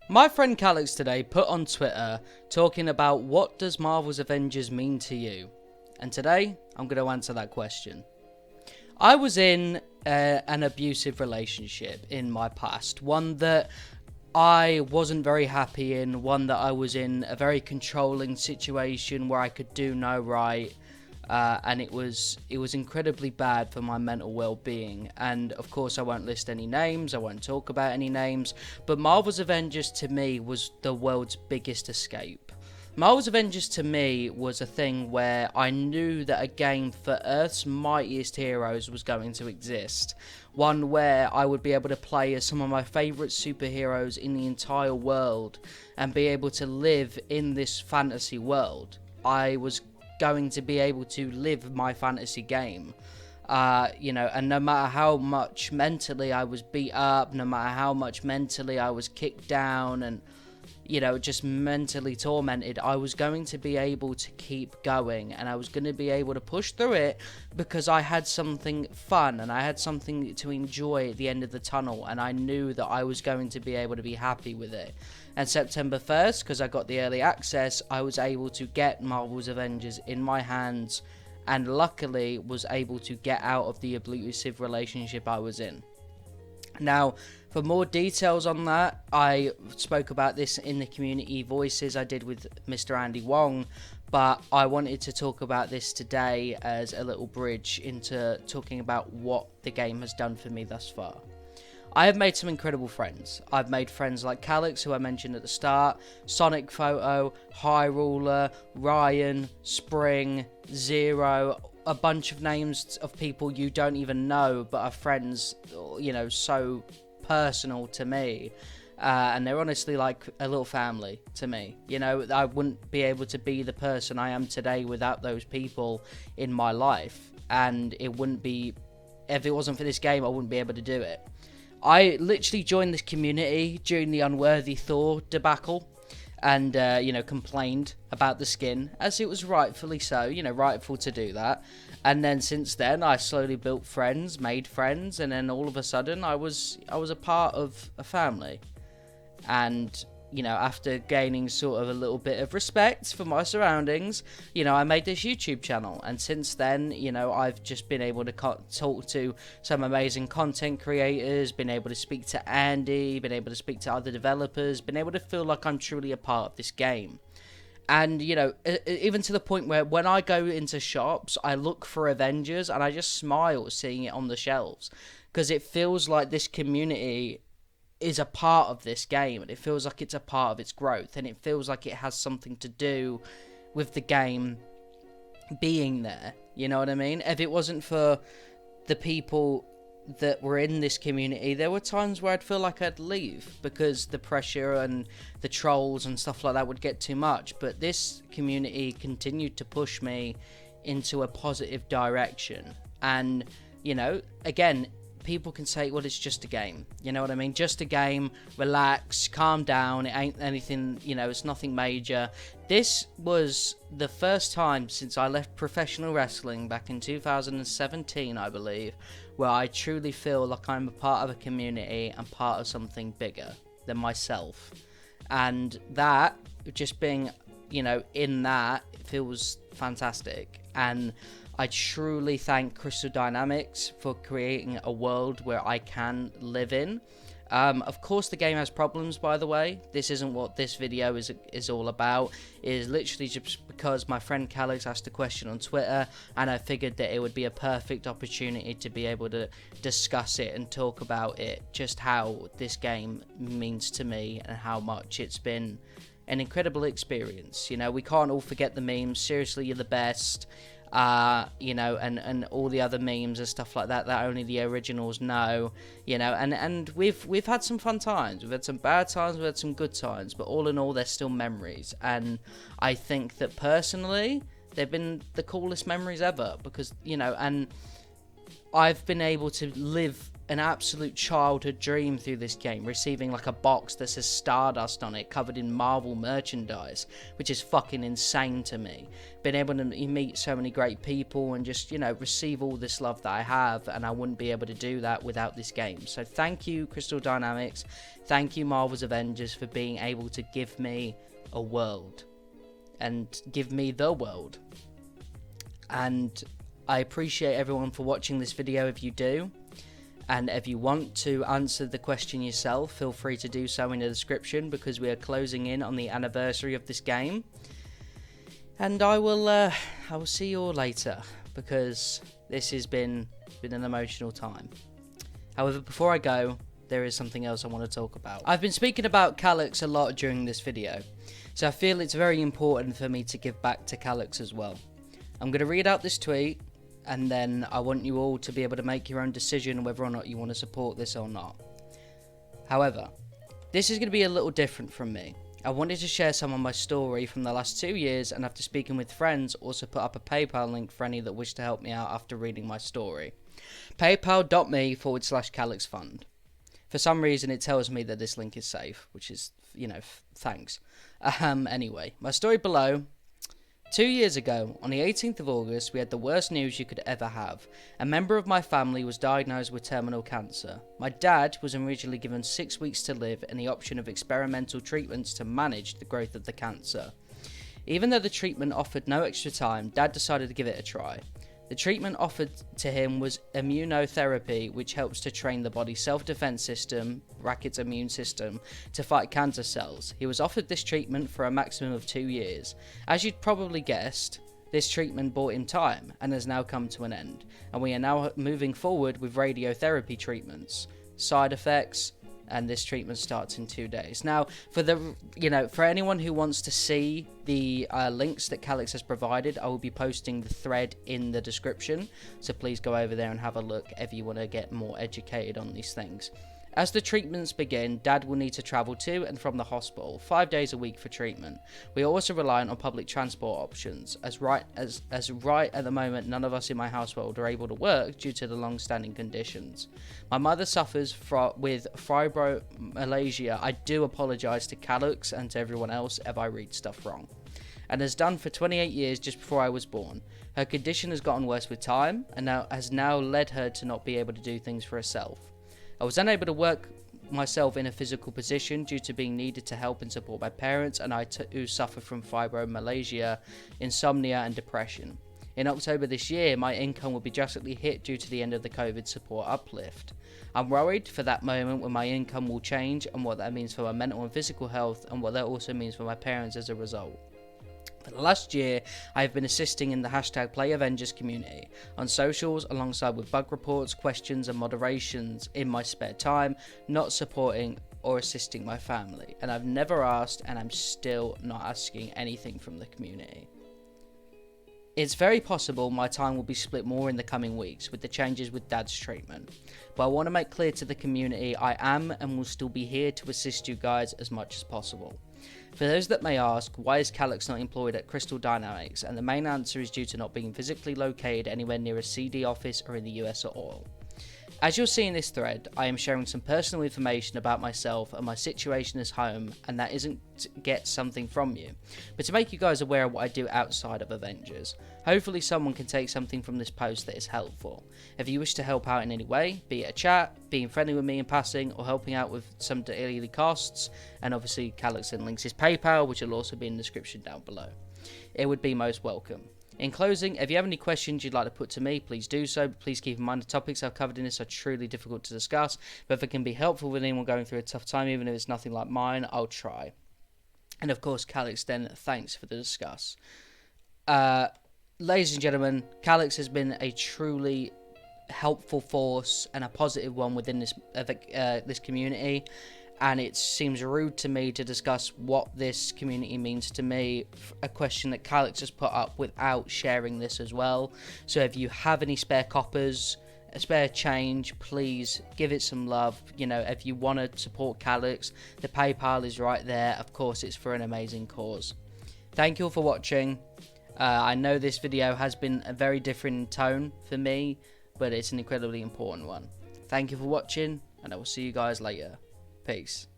My friend Calix today put on Twitter talking about what does Marvel's Avengers mean to you? And today, I'm going to answer that question. I was in an abusive relationship in my past, one that I wasn't very happy in, one that I was in a very controlling situation where I could do no right. And it was incredibly bad for my mental well-being. And of course I won't list any names, I won't talk about any names, but Marvel's Avengers to me was the world's biggest escape. Marvel's Avengers to me was a thing where I knew that a game for Earth's mightiest heroes was going to exist. One where I would be able to play as some of my favourite superheroes in the entire world and be able to live in this fantasy world. I was going to be able to live my fantasy game, and no matter how much mentally I was beat up, no matter how much mentally I was kicked down and just mentally tormented, I was going to be able to keep going, and I was going to be able to push through it because I had something fun and I had something to enjoy at the end of the tunnel, and I knew that I was going to be able to be happy with it. And September 1st, because I got the early access, I was able to get Marvel's Avengers in my hands, and luckily was able to get out of the abusive relationship I was in. Now, for more details on that, I spoke about this in the community voices I did with Mr. Andy Wong, but I wanted to talk about this today as a little bridge into talking about what the game has done for me thus far. I have made some incredible friends. I've made friends like Calix, who I mentioned at the start, Sonic Photo, High Ruler, Ryan, Spring, Zero, a bunch of names of people you don't even know but are friends, so personal to me. And they're honestly like a little family to me. I wouldn't be able to be the person I am today without those people in my life. And it wouldn't be, if it wasn't for this game, I wouldn't be able to do it. I literally joined this community during the Unworthy Thor debacle and, complained about the skin, as it was rightfully so, rightful to do that. And then since then, I slowly built friends, made friends, and then all of a sudden, I was a part of a family. And, after gaining sort of a little bit of respect for my surroundings, I made this YouTube channel. And since then, I've just been able to talk to some amazing content creators, been able to speak to Andy, been able to speak to other developers, been able to feel like I'm truly a part of this game. And, even to the point where when I go into shops, I look for Avengers and I just smile seeing it on the shelves. Because it feels like this community is a part of this game, and it feels like it's a part of its growth, and it feels like it has something to do with the game being there. You know what I mean? If it wasn't for the people that were in this community, there were times where I'd feel like I'd leave because the pressure and the trolls and stuff like that would get too much. But this community continued to push me into a positive direction. And, again, people can say, well, it's just a game. You know what I mean? Just a game, relax, calm down. It ain't anything, it's nothing major. This was the first time since I left professional wrestling back in 2017, I believe, where I truly feel like I'm a part of a community and part of something bigger than myself. And that, just being, in that, feels fantastic. And I truly thank Crystal Dynamics for creating a world where I can live in. Of course, the game has problems, by the way. This isn't what this video is all about. It is literally just because my friend Calix asked a question on Twitter, and I figured that it would be a perfect opportunity to be able to discuss it and talk about it, just how this game means to me and how much it's been an incredible experience. We can't all forget the memes. Seriously, you're the best. And all the other memes and stuff like that only the originals know, and we've had some fun times, we've had some bad times, we've had some good times, but all in all, they're still memories. And I think that personally, they've been the coolest memories ever, because, and I've been able to live an absolute childhood dream through this game, receiving like a box that says Stardust on it, covered in Marvel merchandise, which is fucking insane to me. Being able to meet so many great people and just, you know, receive all this love that I have, and I wouldn't be able to do that without this game. So thank you, Crystal Dynamics. Thank you, Marvel's Avengers, for being able to give me a world. And give me the world. And I appreciate everyone for watching this video if you do. And if you want to answer the question yourself, feel free to do so in the description, because we are closing in on the anniversary of this game. And I will see you all later, because this has been an emotional time. However, before I go, there is something else I want to talk about. I've been speaking about Calyx a lot during this video, so I feel it's very important for me to give back to Calyx as well. I'm going to read out this tweet, and then I want you all to be able to make your own decision whether or not you want to support this or not. However, this is going to be a little different from me. I wanted to share some of my story from the last 2 years, and after speaking with friends, also put up a PayPal link for any that wish to help me out after reading my story. PayPal.me/Calyx Fund. For some reason, it tells me that this link is safe, which is, you know, thanks. Anyway, my story below. 2 years ago, on the 18th of August, we had the worst news you could ever have. A member of my family was diagnosed with terminal cancer. My dad was originally given 6 weeks to live and the option of experimental treatments to manage the growth of the cancer. Even though the treatment offered no extra time, Dad decided to give it a try. The treatment offered to him was immunotherapy, which helps to train the body's self-defense system, brackets immune system, to fight cancer cells. He was offered this treatment for a maximum of 2 years. As you'd probably guessed, this treatment bought him time and has now come to an end, and we are now moving forward with radiotherapy treatments. Side effects, and this treatment starts in 2 days. Now, for anyone who wants to see the links that Calyx has provided, I will be posting the thread in the description, so please go over there and have a look if you want to get more educated on these things. As the treatments begin, Dad will need to travel to and from the hospital 5 days a week for treatment. We are also reliant on public transport options, as right at the moment none of us in my household are able to work due to the long-standing conditions. My mother suffers with fibromyalgia. I do apologise to Calyx and to everyone else if I read stuff wrong. And has done for 28 years just before I was born. Her condition has gotten worse with time and has now led her to not be able to do things for herself. I was unable to work myself in a physical position due to being needed to help and support my parents, and I too suffer from fibromyalgia, insomnia and depression. In October this year, my income will be drastically hit due to the end of the COVID support uplift. I'm worried for that moment when my income will change and what that means for my mental and physical health, and what that also means for my parents as a result. For the last year, I have been assisting in the #PlayAvengers community on socials, alongside with bug reports, questions and moderations in my spare time, not supporting or assisting my family. And I've never asked, and I'm still not asking anything from the community. It's very possible my time will be split more in the coming weeks with the changes with Dad's treatment, but I want to make clear to the community I am and will still be here to assist you guys as much as possible. For those that may ask, why is Calyx not employed at Crystal Dynamics, and the main answer is due to not being physically located anywhere near a CD office or in the US at all. As you'll see in this thread, I am sharing some personal information about myself and my situation as home, and that isn't to get something from you, but to make you guys aware of what I do outside of Avengers. Hopefully someone can take something from this post that is helpful. If you wish to help out in any way, be it a chat, being friendly with me in passing, or helping out with some daily costs, and obviously Calyx links his PayPal, which will also be in the description down below, it would be most welcome. In closing, if you have any questions you'd like to put to me, please do so. But please keep in mind the topics I've covered in this are truly difficult to discuss, but if it can be helpful with anyone going through a tough time, even if it's nothing like mine, I'll try. And of course, Calyx, then, thanks for the discuss. Ladies and gentlemen, Calyx has been a truly helpful force and a positive one within this community. And it seems rude to me to discuss what this community means to me, a question that Calyx has put up without sharing this as well. So if you have any spare coppers, a spare change, please give it some love. You know, if you want to support Calyx, the PayPal is right there. Of course, it's for an amazing cause. Thank you all for watching. I know this video has been a very different in tone for me, but it's an incredibly important one. Thank you for watching, and I will see you guys later. Peace.